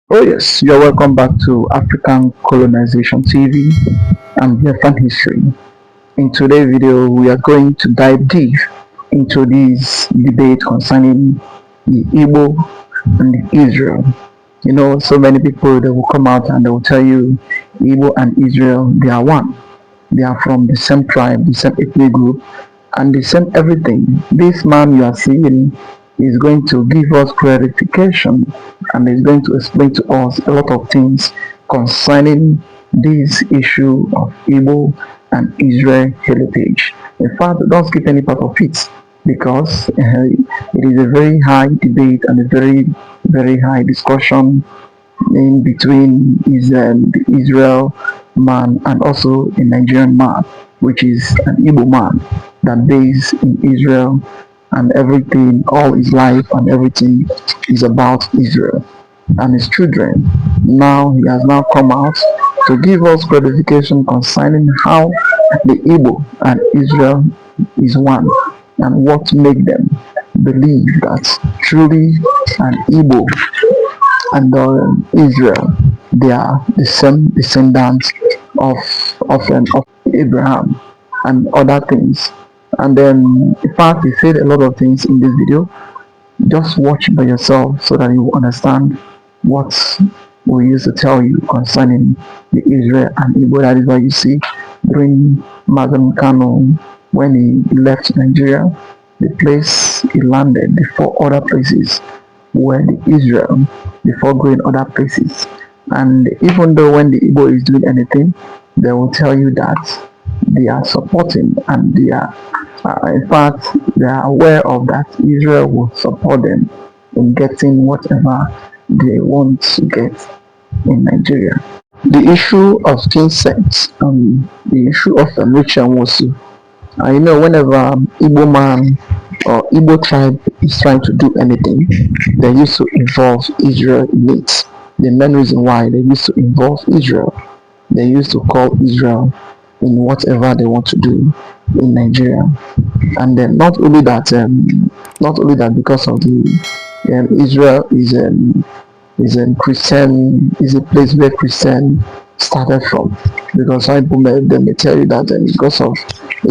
Oh yes, you're welcome back to African Colonization TV and Biafran History. In today's video, we are going to dive deep into this debate concerning the Igbo and the Israel. You know, so many people they will come out and they will tell you Igbo and Israel they are one. They are from the same tribe, the same ethnic group, and the same everything. This man you are seeing is going to give us clarification and is going to explain to us a lot of things concerning this issue of Igbo and Israel heritage. In fact, don't skip any part of it because it is a very high debate and a very high discussion in between the Israel man and also a Nigerian man, which is an Igbo man that based in Israel and everything, all his life and everything is about Israel and his children. Now he has now come out to give us clarification concerning how the Igbo and Israel is one and what make them believe that truly an Igbo and Israel, they are the same descendants of of Abraham and other things. And then, in fact, he said a lot of things in this video. Just watch by yourself so that you will understand what we used to tell you concerning the Israel and Igbo. That is why you see during Mazen Kano when he left Nigeria, the place he landed, the four other places were the Israel before going other places. And even though when the Igbo is doing anything, they will tell you that they are supporting and they are, in fact, they are aware of that Israel will support them in getting whatever they want to get in Nigeria. The issue of consent, the issue of enrichment was, you know, whenever Igbo man or Igbo tribe is trying to do anything, they used to involve Israel in it. The main reason why they used to involve Israel, they used to call Israel in whatever they want to do in Nigeria. And then not only that, because of the Israel is a Christian, is a place where Christian started from. Because some people may tell you that because of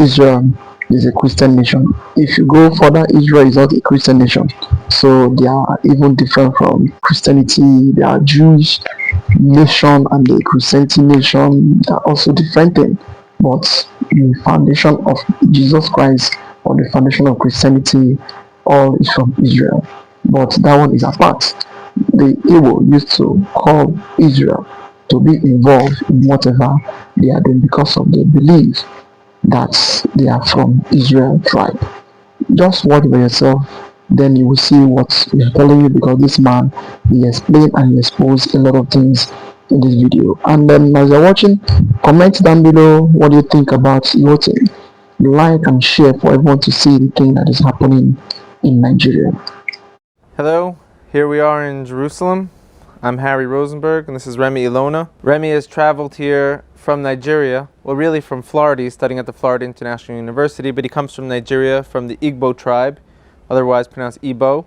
Israel is a Christian nation. If you go further, Israel is not a Christian nation. So they are even different from Christianity. They are Jewish nation and the Christianity nation are also different things. But the foundation of Jesus Christ or the foundation of Christianity all is from Israel. But that one is apart. The Igbo used to call Israel to be involved in whatever they are doing because of their belief that they are from Israel tribe. Just watch by yourself, then you will see what we are telling you because this man he explained and he exposed a lot of things in this video. And then as you're watching, comment down below what you think about your thing. Like and share for everyone to see the thing that is happening in Nigeria. Hello, here we are in Jerusalem. I'm Harry Rosenberg and this is Remy Ilona. Remy has traveled here from Nigeria, well really from Florida. He's studying at the Florida International University, but he comes from Nigeria, from the Igbo tribe, otherwise pronounced Igbo.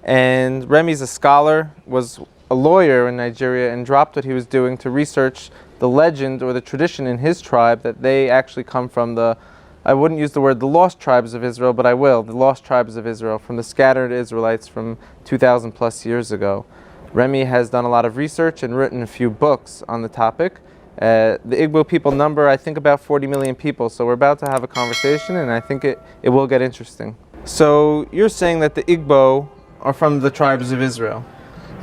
And Remy's a scholar, was a lawyer in Nigeria, and dropped what he was doing to research the legend or the tradition in his tribe that they actually come from the, I wouldn't use the word the lost tribes of Israel, but I will, the lost tribes of Israel, from the scattered Israelites from 2,000 plus years ago. Remy has done a lot of research and written a few books on the topic. The Igbo people number, I think, about 40 million people, so we're about to have a conversation, and I think it will get interesting. So you're saying that the Igbo are from the tribes of Israel.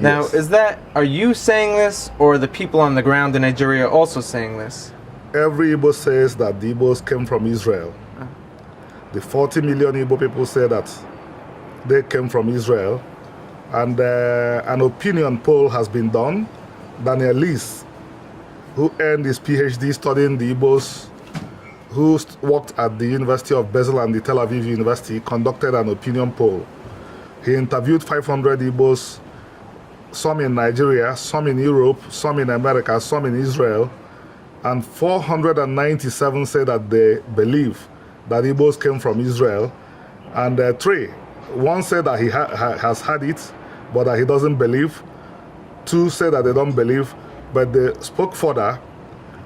Now, Yes. are you saying this, or are the people on the ground in Nigeria also saying this? Every Igbo says that the Igbos came from Israel. The 40 million Igbo people say that they came from Israel. And an opinion poll has been done. Daniel Lees, who earned his PhD studying the Igbos, who worked at the University of Basel and the Tel Aviv University, conducted an opinion poll. He interviewed 500 Igbos, some in Nigeria, some in Europe, some in America, some in Israel, and 497 say that they believe that Igbos came from Israel, and one said that he has had it, but that he doesn't believe. too say that they don't believe, but they spoke further,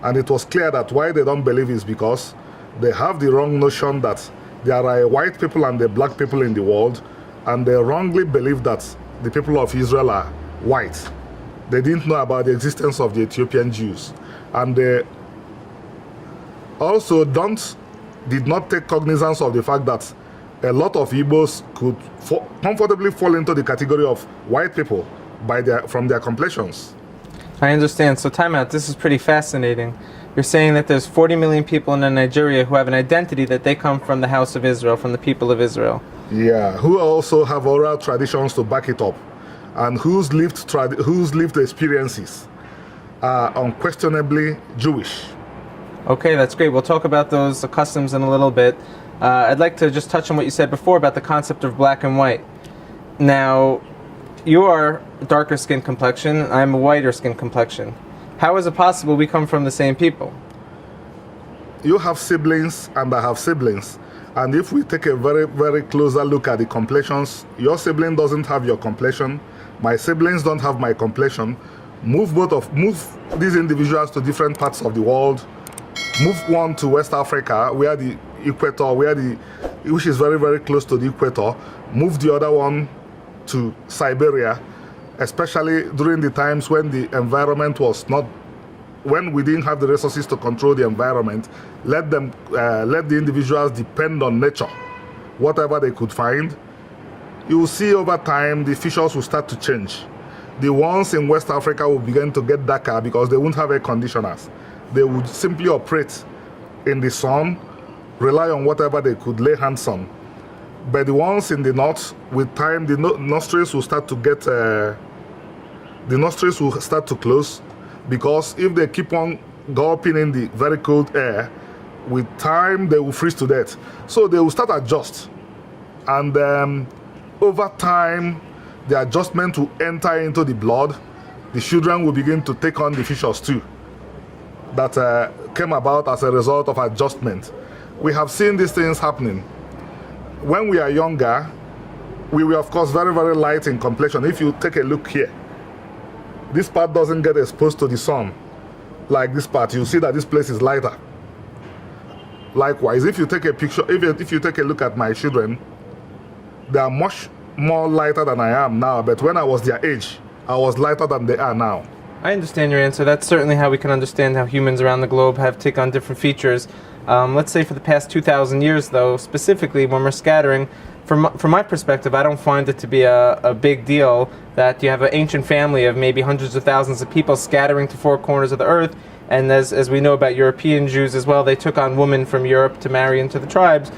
and it was clear that why they don't believe is because they have the wrong notion that there are white people and the black people in the world, and they wrongly believe that the people of Israel are white. They didn't know about the existence of the Ethiopian Jews, and they also did not take cognizance of the fact that a lot of Igbos could comfortably fall into the category of white people from their complexions. I understand. So time out. This is pretty fascinating. You're saying that there's 40 million people in Nigeria who have an identity that they come from the house of Israel, from the people of Israel. Yeah, who also have oral traditions to back it up, and whose lived experiences are unquestionably Jewish. Okay, that's great. We'll talk about those customs in a little bit. I'd like to just touch on what you said before about the concept of black and white. Now, you are darker skin complexion, I'm a whiter skin complexion. How is it possible we come from the same people? You have siblings and I have siblings. And if we take a very, very closer look at the complexions, your sibling doesn't have your complexion, my siblings don't have my complexion. Move these individuals to different parts of the world. Move one to West Africa, where the equator, which is very, very close to the equator. Move the other one to Siberia, especially during the times when the environment was not, when we didn't have the resources to control the environment. Let the individuals depend on nature, whatever they could find. You will see over time the features will start to change. The ones in West Africa will begin to get darker because they won't have air conditioners. They would simply operate in the sun, rely on whatever they could lay hands on. But the ones in the north, with time, the nostrils will start to close, because if they keep on gulping in the very cold air, with time they will freeze to death. So they will start adjust, and over time, the adjustment will enter into the blood. The children will begin to take on the features too, that came about as a result of adjustment. We have seen these things happening. When we are younger, we were of course very, very light in complexion. If you take a look here, this part doesn't get exposed to the sun like this part. You see that this place is lighter. Likewise, if you take a picture, if you take a look at my children, they are much more lighter than I am now, but when I was their age, I was lighter than they are now. I understand your answer. That's certainly how we can understand how humans around the globe have taken on different features. Let's say for the past 2,000 years, though, specifically when we're scattering, from my perspective, I don't find it to be a big deal that you have an ancient family of maybe hundreds of thousands of people scattering to four corners of the earth. And as we know about European Jews as well, they took on women from Europe to marry into the tribes.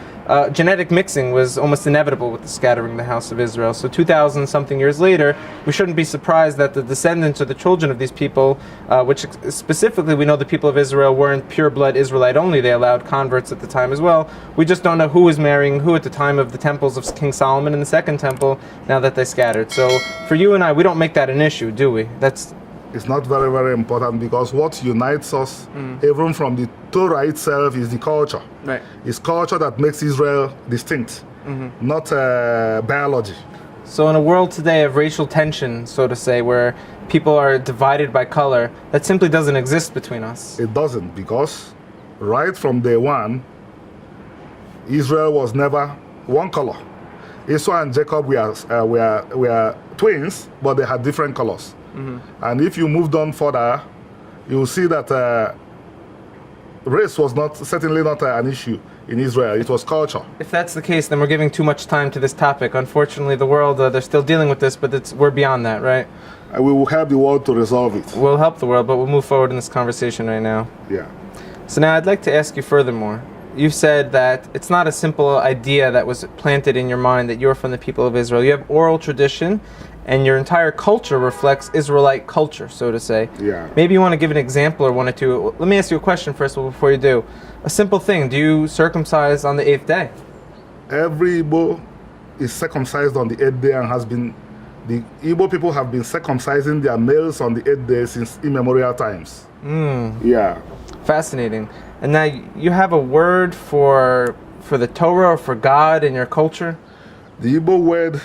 Genetic mixing was almost inevitable with the scattering of the house of Israel. So 2,000 something years later, we shouldn't be surprised that the descendants or the children of these people, which specifically we know the people of Israel weren't pure blood Israelite only, they allowed converts at the time as well. We just don't know who was marrying who at the time of the temples of King Solomon and the second temple, now that they scattered. So for you and I, we don't make that an issue, do we? It's not very, very important, because what unites us, even from the Torah itself, is the culture. Right. It's culture that makes Israel distinct, not biology. So in a world today of racial tension, so to say, where people are divided by color, that simply doesn't exist between us. It doesn't, because right from day one, Israel was never one color. Esau and Jacob were twins, but they had different colors. And if you moved on further, you will see that race was certainly not an issue in Israel. It was culture. If that's the case, then we're giving too much time to this topic. Unfortunately, the world, they're still dealing with this, but we're beyond that, right? And we will help the world to resolve it. We'll help the world, but we'll move forward in this conversation right now. Yeah. So now I'd like to ask you furthermore. You've said that it's not a simple idea that was planted in your mind that you're from the people of Israel. You have oral tradition, and your entire culture reflects Israelite culture, so to say. Yeah. Maybe you want to give an example or one or two. Let me ask you a question first of all before you do. A simple thing, do you circumcise on the 8th day? Every Igbo is circumcised on the 8th day, and the Igbo people have been circumcising their males on the 8th day since immemorial times. Yeah. Fascinating. And now you have a word for the Torah or for God in your culture? The Igbo word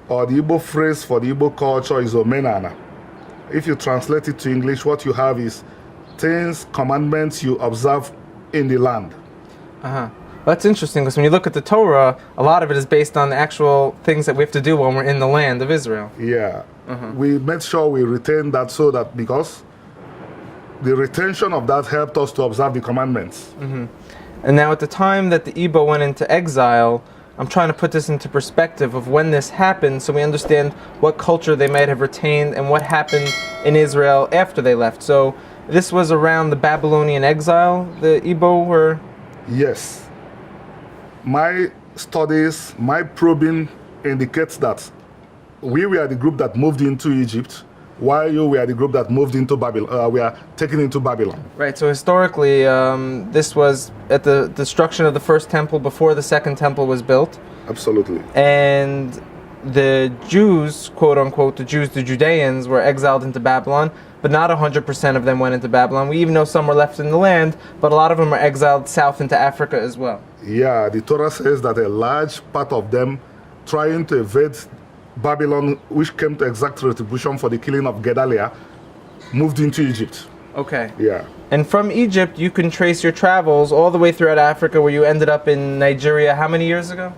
or the Igbo phrase for the Igbo culture is omenana. if you translate it to English, what you have is things, commandments you observe in the land. Uh-huh. That's interesting, because when you look at the Torah, a lot of it is based on the actual things that we have to do when we're in the land of Israel. Yeah. We made sure we retain that, so that because the retention of that helped us to observe the commandments. And now at the time that the Igbo went into exile, I'm trying to put this into perspective of when this happened so we understand what culture they might have retained and what happened in Israel after they left. So this was around the Babylonian exile, the Igbo were... Yes. My studies, my probing indicates that we were the group that moved into Egypt, while you were the group that moved into Babylon. We are taken into Babylon. Right, so historically, this was at the destruction of the first temple before the second temple was built. Absolutely. And the Jews, quote unquote, the Judeans, were exiled into Babylon, but not 100% of them went into Babylon. We even know some were left in the land, but a lot of them are exiled south into Africa as well. Yeah, the Torah says that a large part of them trying to evade Babylon, which came to exact retribution for the killing of Gedaliah, moved into Egypt. Okay. Yeah. And from Egypt, you can trace your travels all the way throughout Africa, where you ended up in Nigeria how many years ago?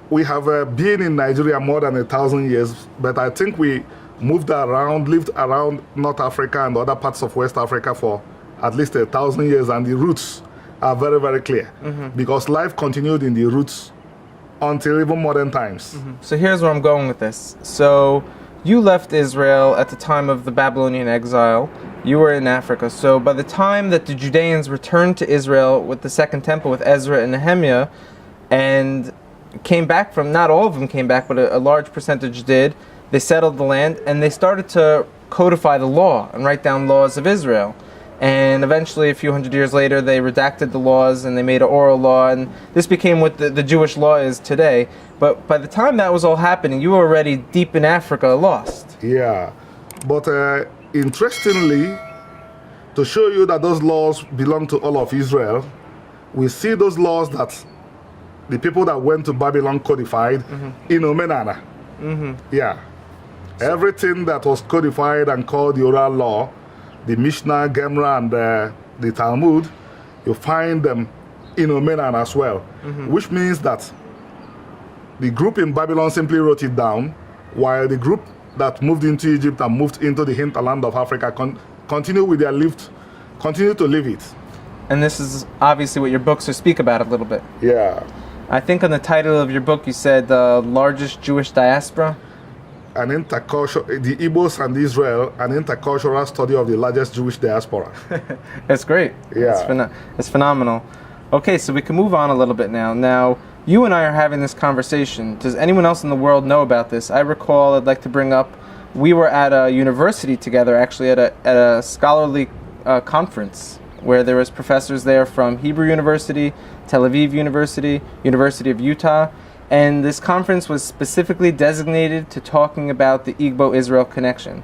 We have been in Nigeria more than 1,000 years, but I think we moved around, lived around North Africa and other parts of West Africa for at least 1,000 years, and the roots are very, very clear, because life continued in the roots until even modern times. So here's where I'm going with this. So you left Israel at the time of the Babylonian exile. You were in Africa. So by the time that the Judeans returned to Israel with the Second Temple, with Ezra and Nehemiah, and came back from, not all of them came back, but a large percentage did, they settled the land, and they started to codify the law and write down laws of Israel. And eventually, a few hundred years later, they redacted the laws and they made an oral law, and this became what the Jewish law is today. But by the time that was all happening, you were already deep in Africa, lost. Yeah, but interestingly, to show you that those laws belong to all of Israel, we see those laws that the people that went to Babylon codified in Omenana. Yeah, everything that was codified and called the oral law, the Mishnah, Gemara, and the Talmud, you find them in Omenan as well, which means that the group in Babylon simply wrote it down, while the group that moved into Egypt and moved into the hinterland of Africa continue to live it. And this is obviously what your books speak about a little bit. Yeah. I think on the title of your book you said the largest Jewish diaspora. The Igbos and Israel, an intercultural study of the largest Jewish diaspora. That's great. Yeah. It's phenomenal. Okay, so we can move on a little bit now. Now, you and I are having this conversation. Does anyone else in the world know about this? I recall, I'd like to bring up, we were at a university together, actually at a scholarly conference, where there was professors there from Hebrew University, Tel Aviv University, University of Utah, and this conference was specifically designated to talking about the Igbo-Israel connection.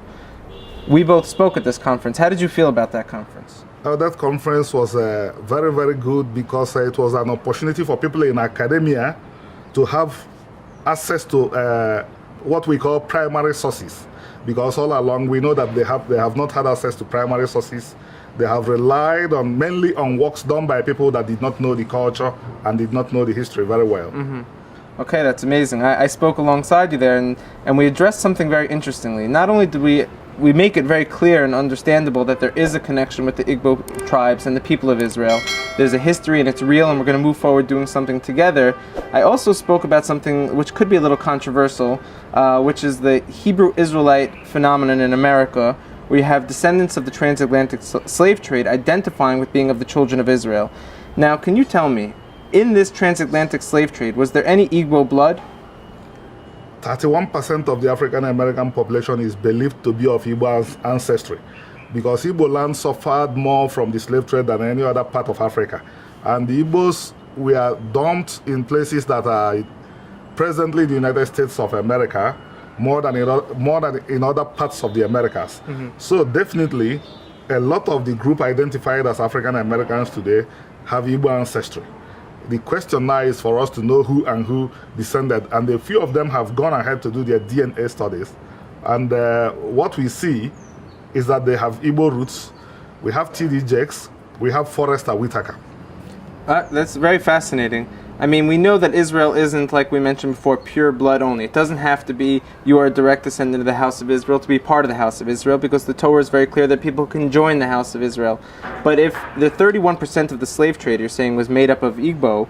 We both spoke at this conference. How did you feel about that conference? That conference was very, very good, because it was an opportunity for people in academia to have access to what we call primary sources. Because all along we know that they have not had access to primary sources. They have relied mainly on works done by people that did not know the culture and did not know the history very well. Okay, that's amazing. I spoke alongside you there, and we addressed something very interestingly. Not only did we make it very clear and understandable that there is a connection with the Igbo tribes and the people of Israel. There's a history and it's real, and we're going to move forward doing something together. I also spoke about something which could be a little controversial, which is the Hebrew Israelite phenomenon in America, where you have descendants of the transatlantic slave trade identifying with being of the children of Israel. Now, can you tell me, in this transatlantic slave trade, was there any Igbo blood? 31% of the African American population is believed to be of Igbo ancestry, because Igbo land suffered more from the slave trade than any other part of Africa. And the Igbos were dumped in places that are presently the United States of America, more than in other parts of the Americas. So definitely, a lot of the group identified as African Americans today have Igbo ancestry. The question now is for us to know who and who descended, and a few of them have gone ahead to do their DNA studies And what we see is that they have Igbo roots. We have TD Jakes. We have Forrester Whitaker. That's very fascinating. I mean, we know that Israel isn't, like we mentioned before, pure blood only. It doesn't have to be you are a direct descendant of the house of Israel to be part of the house of Israel, because the Torah is very clear that people can join the house of Israel. But if the 31% of the slave trade you're saying was made up of Igbo,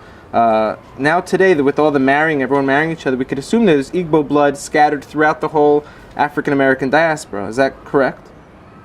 now today, with all the marrying, everyone marrying each other, we could assume there's Igbo blood scattered throughout the whole African American diaspora. Is that correct?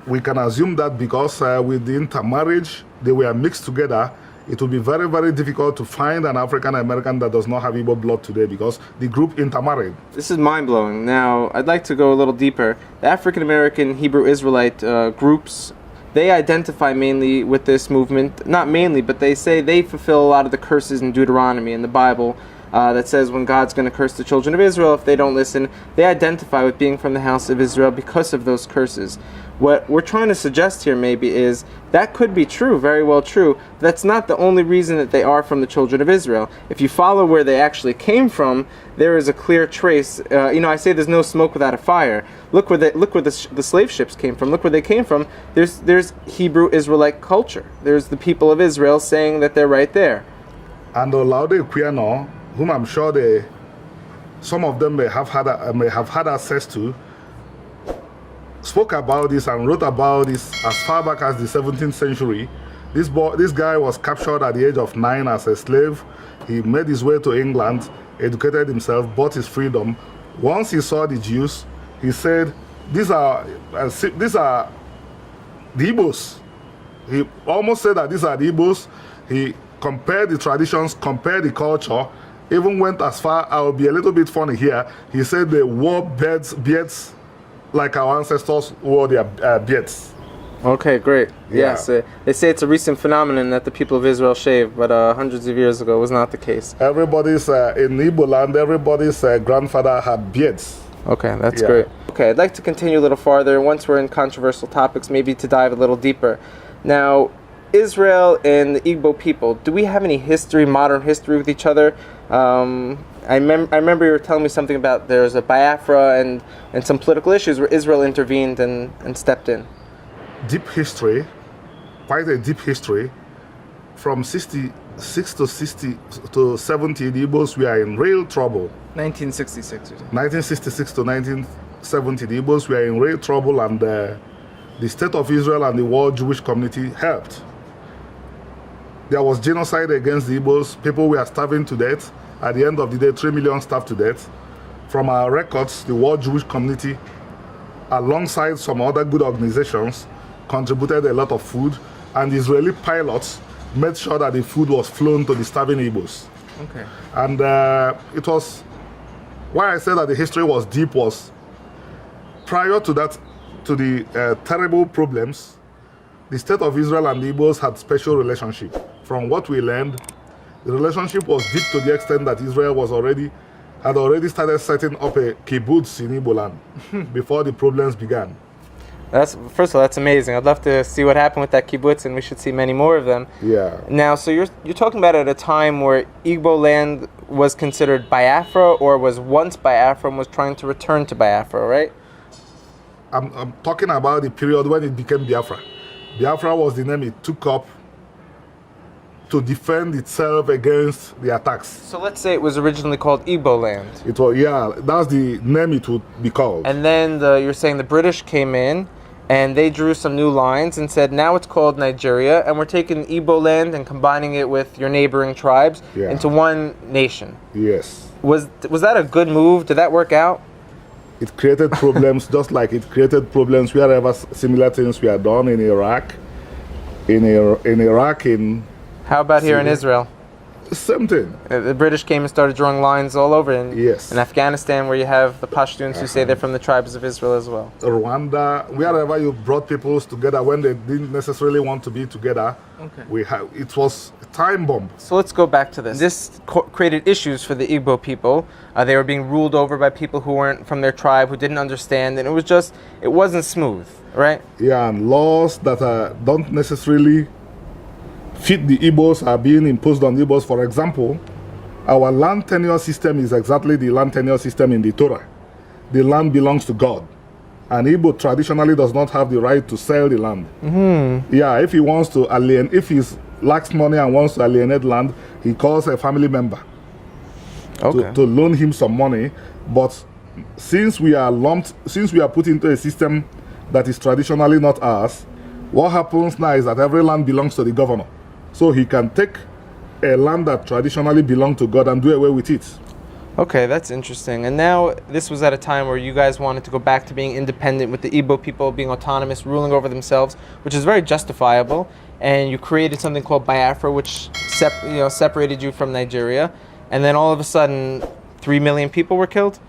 We can assume that because with the intermarriage, they were mixed together. It will be very, very difficult to find an African American that does not have Igbo blood today because the group intermarried. This is mind-blowing. Now, I'd like to go a little deeper. The African American Hebrew Israelite groups, they identify mainly with this movement. Not mainly, but they say they fulfill a lot of the curses in Deuteronomy in the Bible that says when God's going to curse the children of Israel if they don't listen. They identify with being from the house of Israel because of those curses. What we're trying to suggest here maybe is that could be true, very well true. That's not the only reason that they are from the children of Israel. If you follow where they actually came from, there is a clear trace. I say there's no smoke without a fire. Look where the slave ships came from. Look where they came from. There's Hebrew Israelite culture. There's the people of Israel saying that they're right there. And Olaude Equiano, whom I'm sure some of them may have had access to, spoke about this and wrote about this as far back as the 17th century. This guy was captured at the age of 9 as a slave. He made his way to England, educated himself, bought his freedom. Once he saw the Jews, he said, these are the Igbos. He almost said that these are the Igbos. He compared the traditions, compared the culture, even went as far, I'll be a little bit funny here, he said they wore beards like our ancestors wore their beards. Okay, great. Yeah. Yes, they say it's a recent phenomenon that the people of Israel shave, but hundreds of years ago was not the case. Everybody's, in Igbo land, everybody's grandfather had beards. Okay, that's great. Okay, I'd like to continue a little farther, once we're in controversial topics, maybe to dive a little deeper. Now, Israel and the Igbo people, do we have any history, modern history with each other? I remember you were telling me something about there's a Biafra and some political issues where Israel intervened and stepped in. Deep history, quite a deep history. From 66 to 70, the Igbos were in real trouble. 1966. 1966 to 1970, the Igbos were in real trouble, and the State of Israel and the world Jewish community helped. There was genocide against the Igbos. People were starving to death. At the end of the day, 3 million starved to death. From our records, the world Jewish community, alongside some other good organizations, contributed a lot of food, and Israeli pilots made sure that the food was flown to the starving Igbos. Okay. And it was, why I said that the history was deep was, prior to that, to the terrible problems, the State of Israel and the Igbos had special relationship. From what we learned, the relationship was deep to the extent that Israel had already started setting up a kibbutz in Igbo land before the problems began. First of all, that's amazing. I'd love to see what happened with that kibbutz, and we should see many more of them. Yeah. Now, so you're talking about at a time where Igbo land was considered Biafra, or was once Biafra and was trying to return to Biafra, right? I'm talking about the period when it became Biafra. Biafra was the name it took up to defend itself against the attacks. So let's say it was originally called Igbo land. It was, yeah, that's the name it would be called. And then you're saying the British came in and they drew some new lines and said, now it's called Nigeria, and we're taking Igbo land and combining it with your neighboring tribes into one nation. Yes. Was that a good move? Did that work out? It created problems, just like it created problems wherever similar things were done in Iraq. How about here in Israel? Same thing. The British came and started drawing lines all over in Afghanistan, where you have the Pashtuns who say they're from the tribes of Israel as well. Rwanda, wherever you brought peoples together when they didn't necessarily want to be together, it was a time bomb. So let's go back to this. This created issues for the Igbo people. They were being ruled over by people who weren't from their tribe, who didn't understand, and it wasn't smooth, right? Yeah, and laws that don't necessarily fit the Igbos are being imposed on the Igbos. For example, our land tenure system is exactly the land tenure system in the Torah. The land belongs to God. And Igbo traditionally does not have the right to sell the land. Yeah, if he wants to alienate, if he lacks money and wants to alienate land, he calls a family member to loan him some money. But since we are put into a system that is traditionally not ours, what happens now is that every land belongs to the governor. So he can take a land that traditionally belonged to God and do away with it. Okay, that's interesting. And now this was at a time where you guys wanted to go back to being independent, with the Igbo people being autonomous, ruling over themselves, which is very justifiable. And you created something called Biafra, which separated you from Nigeria. And then all of a sudden, 3 million people were killed?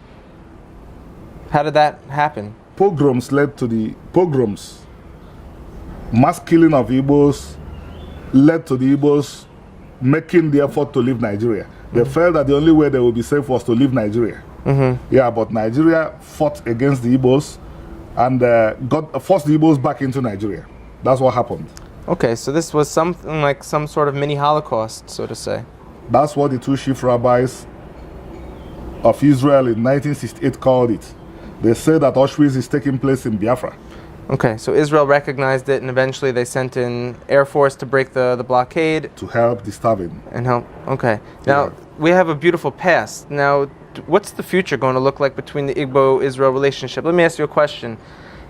How did that happen? Pogroms led to the pogroms. Mass killing of Igbos led to the Igbos making the effort to leave Nigeria. They felt that the only way they would be safe was to leave Nigeria. Yeah, but Nigeria fought against the Igbos and forced the Igbos back into Nigeria. That's what happened. Okay, so this was something like some sort of mini Holocaust, so to say. That's what the two chief rabbis of Israel in 1968 called it. They say that Auschwitz is taking place in Biafra. Okay, so Israel recognized it, and eventually they sent in Air Force to break the blockade. To help the starving. And help, okay. Now, we have a beautiful past. Now, what's the future going to look like between the Igbo-Israel relationship? Let me ask you a question.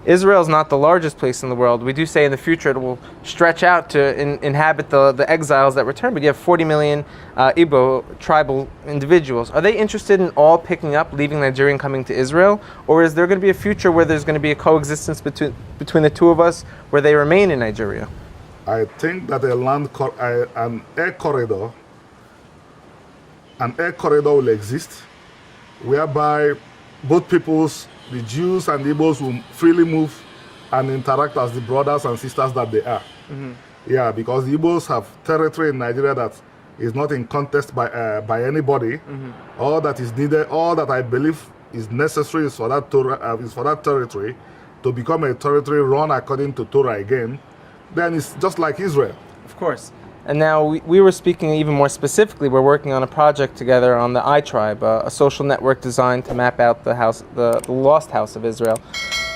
Israel is not the largest place in the world. We do say in the future it will stretch out to inhabit the exiles that return, but you have 40 million Igbo tribal individuals. Are they interested in all picking up, leaving Nigeria and coming to Israel? Or is there going to be a future where there's going to be a coexistence between the two of us, where they remain in Nigeria? I think that an air corridor will exist, whereby both peoples, the Jews and the Igbos, will freely move and interact as the brothers and sisters that they are. Yeah, because the Igbos have territory in Nigeria that is not in contest by anybody. All that is needed, all that I believe is necessary is for that territory to become a territory run according to Torah again. Then it's just like Israel. Of course. And now we were speaking even more specifically. We're working on a project together on the I-Tribe, a social network designed to map out the lost house of Israel.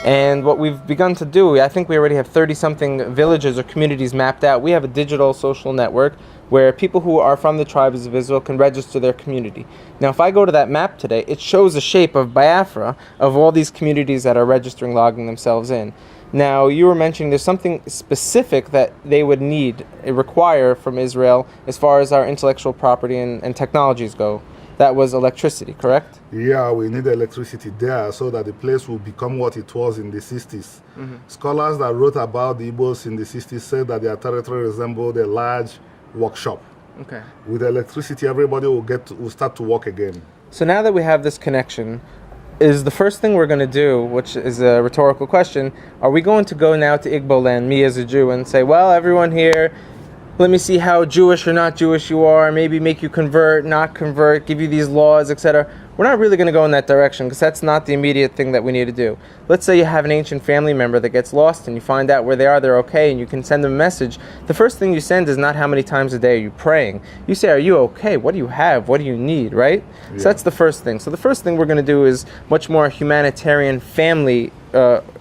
And what we've begun to do, I think we already have 30-something villages or communities mapped out. We have a digital social network where people who are from the tribes of Israel can register their community. Now, if I go to that map today, it shows the shape of Biafra, of all these communities that are registering, logging themselves in. Now, you were mentioning there's something specific that they would require from Israel as far as our intellectual property and technologies go. That was electricity, correct? Yeah, we need electricity there so that the place will become what it was in the 60s. Scholars that wrote about the Igbos in the 60s said that their territory resembled a large workshop. Okay. With electricity, everybody will start to work again. So now that we have this connection, is the first thing we're going to do, which is a rhetorical question, are we going to go now to Igbo land, me as a Jew, and say, well, everyone here, let me see how Jewish or not Jewish you are, maybe make you convert, not convert, give you these laws, etc. We're not really going to go in that direction, because that's not the immediate thing that we need to do. Let's say you have an ancient family member that gets lost and you find out where they are, they're okay, and you can send them a message. The first thing you send is not how many times a day are you praying. You say, are you okay? What do you have? What do you need, right? Yeah. So that's the first thing. So the first thing we're going to do is much more humanitarian, family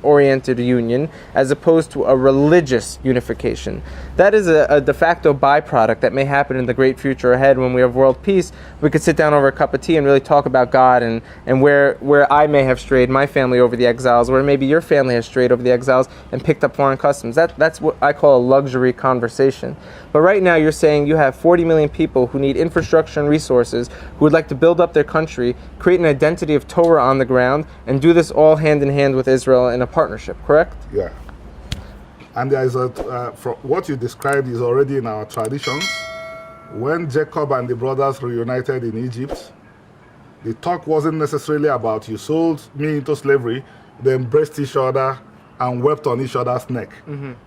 oriented union, as opposed to a religious unification. That is a de facto byproduct that may happen in the great future ahead when we have world peace. We could sit down over a cup of tea and really talk about God and where I may have strayed, my family, over the exiles, where maybe your family has strayed over the exiles and picked up foreign customs. That's what I call a luxury conversation. But right now you're saying you have 40 million people who need infrastructure and resources, who would like to build up their country, create an identity of Torah on the ground, and do this all hand in hand with Israel in a partnership, correct? Yeah. And there is what you described is already in our traditions. When Jacob and the brothers reunited in Egypt, the talk wasn't necessarily about you sold me into slavery, they embraced each other and wept on each other's neck.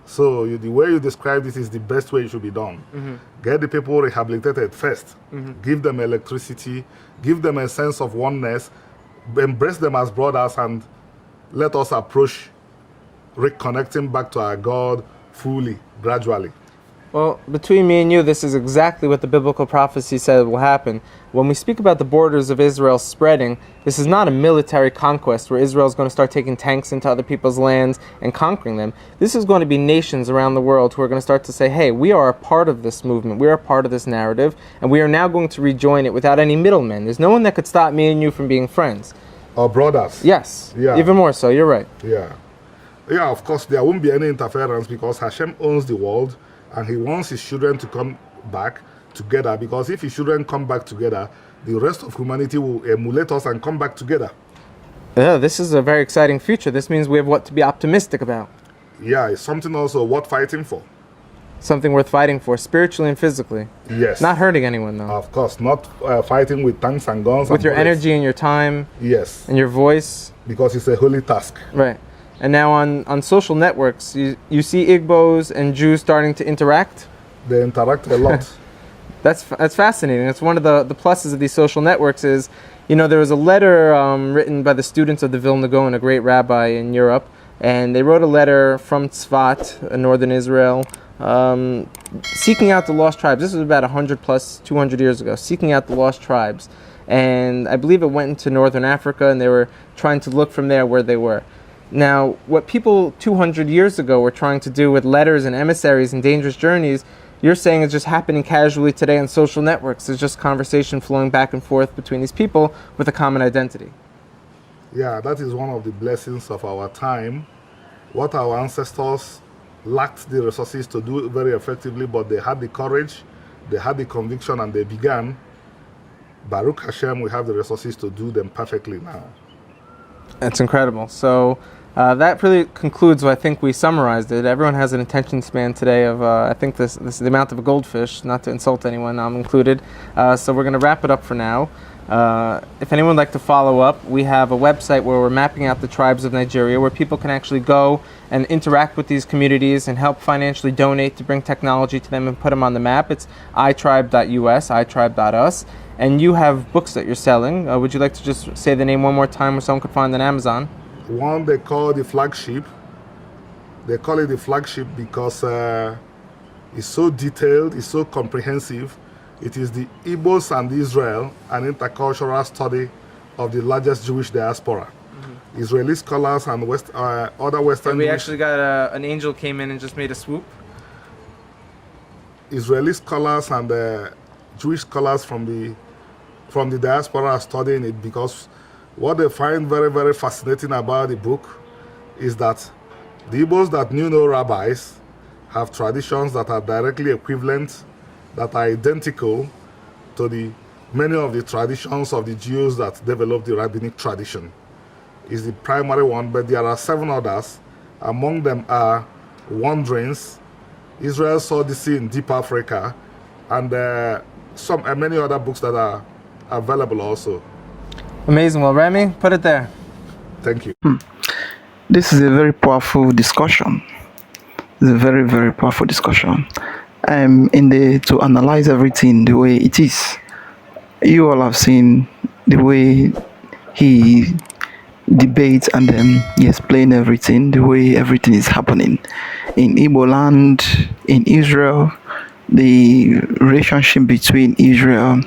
So the way you described it is the best way it should be done. Get the people rehabilitated first, give them electricity, give them a sense of oneness, embrace them as brothers, and let us approach reconnecting back to our God fully, gradually. Well, between me and you, this is exactly what the biblical prophecy said will happen. When we speak about the borders of Israel spreading, this is not a military conquest where Israel is going to start taking tanks into other people's lands and conquering them. This is going to be nations around the world who are going to start to say, hey, we are a part of this movement, we are a part of this narrative, and we are now going to rejoin it without any middlemen. There's no one that could stop me and you from being friends. Or brothers. Yes, Yeah. Even more so, you're right. Yeah. Yeah, of course, there won't be any interference because Hashem owns the world and he wants his children to come back together, because if his children come back together, the rest of humanity will emulate us and come back together. Yeah, this is a very exciting future. This means we have what to be optimistic about. Yeah, it's something also worth fighting for. Something worth fighting for, spiritually and physically. Yes. Not hurting anyone, though. Of course, not fighting with tanks and guns. With and your bullets. energy and your time. Yes. And your voice. Because it's a holy task. Right. And now on social networks, you see Igbos and Jews starting to interact. They interact a lot. That's fascinating. It's one of the pluses of these social networks is, there was a letter written by the students of the Vilna Gaon, a great rabbi in Europe, and they wrote a letter from Tzfat, northern Israel, seeking out the lost tribes. This was about 200 years ago, seeking out the lost tribes. And I believe it went into northern Africa, and they were trying to look from there where they were. Now, what people 200 years ago were trying to do with letters and emissaries and dangerous journeys, you're saying is just happening casually today on social networks. There's just conversation flowing back and forth between these people with a common identity. Yeah, that is one of the blessings of our time. What our ancestors lacked the resources to do very effectively, but they had the courage, they had the conviction, and they began. Baruch Hashem, we have the resources to do them perfectly now. That's incredible. So that really concludes what I think we summarized it. Everyone has an attention span today of, I think this is the amount of a goldfish, not to insult anyone, I'm included. So we're going to wrap it up for now. If anyone would like to follow up, we have a website where we're mapping out the tribes of Nigeria, where people can actually go and interact with these communities and help financially donate to bring technology to them and put them on the map. It's itribe.us, itribe.us. And you have books that you're selling. Would you like to just say the name one more time where someone could find on Amazon? One they call the flagship. They call it the flagship because it's so detailed, it's so comprehensive. It is the Igbos and Israel, an intercultural study of the largest Jewish diaspora. Mm-hmm. Israeli scholars and other Western. And we actually got an angel came in and just made a swoop. Israeli scholars and Jewish scholars from the diaspora are studying it, because what they find very, very fascinating about the book is that the Igbos that knew no rabbis have traditions that are directly equivalent, that are identical to many of the traditions of the Jews that developed the rabbinic tradition. Is the primary one, but there are 7 others. Among them are wanderings. Israel saw the sea in deep Africa, and many other books that are available also. Amazing. Well, Remy, put it there. Thank you. This is a very powerful discussion. It's a very, very powerful discussion. To analyze everything the way it is. You all have seen the way he debates and then he explains everything, the way everything is happening in Igbo land, in Israel, the relationship between Israel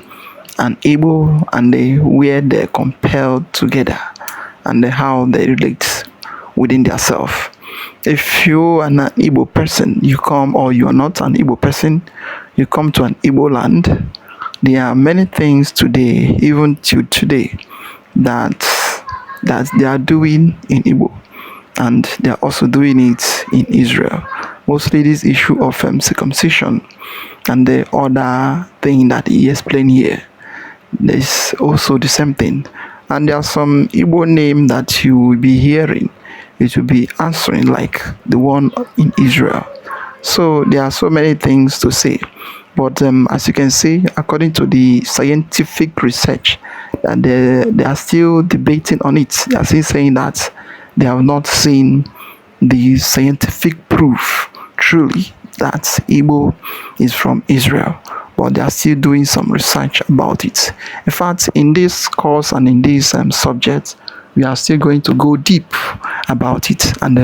and Igbo, and where they're compelled together, and how they relate within themselves. If you are an Igbo person, you come, or you are not an Igbo person, you come to an Igbo land, there are many things today, even till today, that they are doing in Igbo, and they are also doing it in Israel. Mostly this issue of circumcision and the other thing that he explained here, there's also the same thing. And there are some Igbo name that you will be hearing, it will be answering like the one in Israel. So there are so many things to say, but as you can see, according to the scientific research, that they are still debating on it. They are still saying that they have not seen the scientific proof truly that Igbo is from Israel, but they are still doing some research about it. In fact, in this course and in this subject, we are still going to go deep about it, and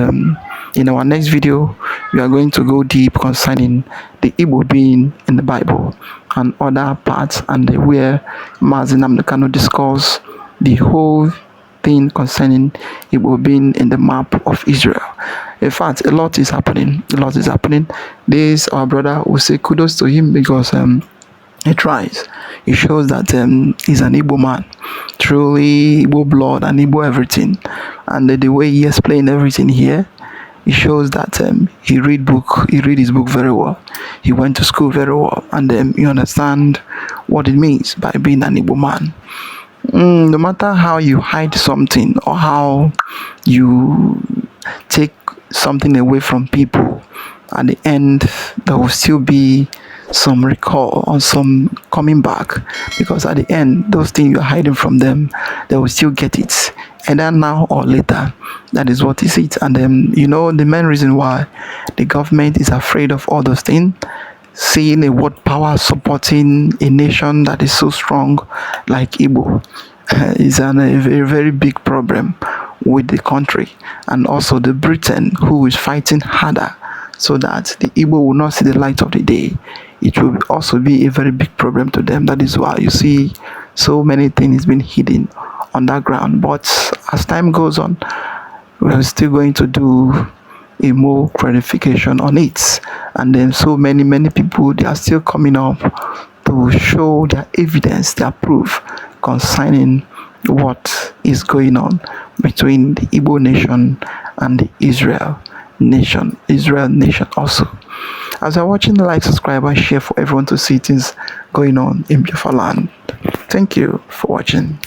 in our next video we are going to go deep concerning the Igbo being in the Bible and other parts, and where Mazi Nnamdi Kanu discuss the whole thing concerning Igbo being in the map of Israel. In fact, a lot is happening. This, our brother, will say kudos to him, because he tries. He shows that he's an Igbo man, truly Igbo blood and Igbo everything. And the way he explained everything here, it shows that he read his book very well. He went to school very well, and you understand what it means by being an Igbo man. No matter how you hide something or how you take something away from people, at the end there will still be some recall or some coming back, because at the end those things you're hiding from them, they will still get it, either now or later. That is what is it. And the main reason why the government is afraid of all those things, seeing a world power supporting a nation that is so strong like Igbo, is a very, very big problem with the country, and also the Britain, who is fighting harder so that the Igbo will not see the light of the day. It will also be a very big problem to them. That is why you see so many things being hidden underground. But as time goes on, we are still going to do a more clarification on it. And then so many people, they are still coming up to show their evidence, their proof concerning what is going on between the Igbo nation and the Israel nation also. As you're watching, like, subscribe, and share for everyone to see things going on in Biafra land. Thank you for watching.